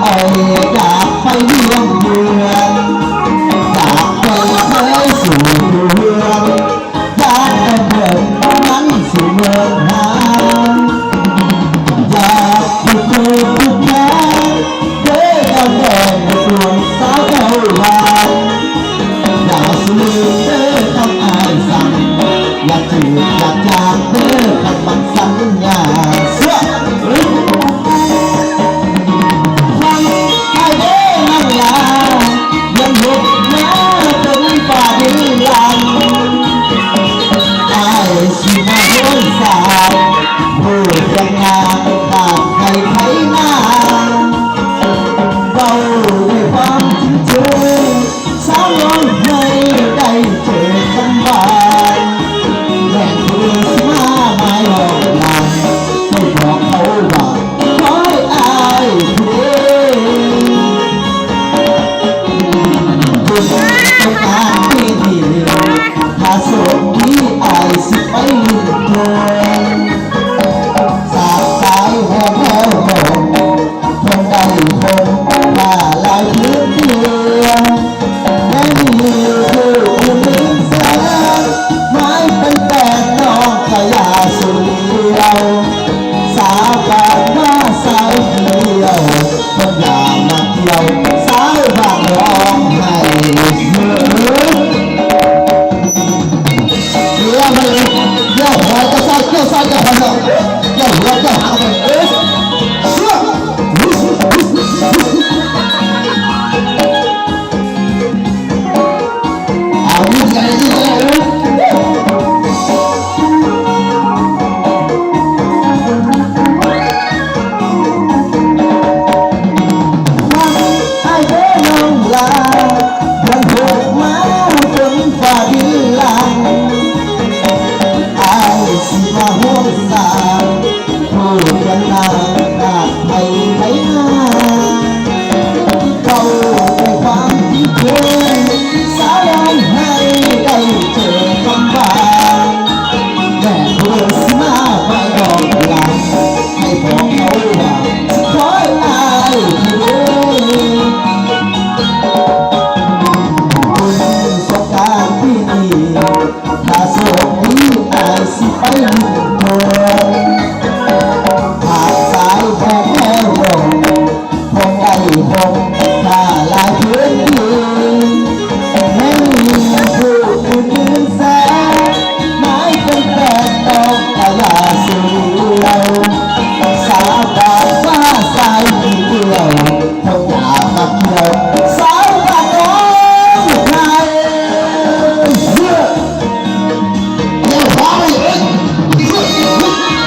อ่อยอยากไปเยี่ยมเยือนจากไปเคยสู่เมืองจากเมืองนั้นสู่เมืองหาอยากไปเจอทุกแก่เดินเอาแดงดวงสาวเจ้าลายอย่าสูญเดินทำอายสั่งอยากจืดอยากจางเดินทำมันสัญญาเสื้อสิมาเฮ้ยสาวผู้ยังงามขาดใครใครหน้าเราได้ฟังจริงเธอสาวน้อยให้ได้เจอกันบ้างแม่เธอสิมาไม่หลอกลวงให้บอกเขาว่าคอยอายผู้เดียวต้องการที่เดียวถ้าโสดที่อายสิไปเธอ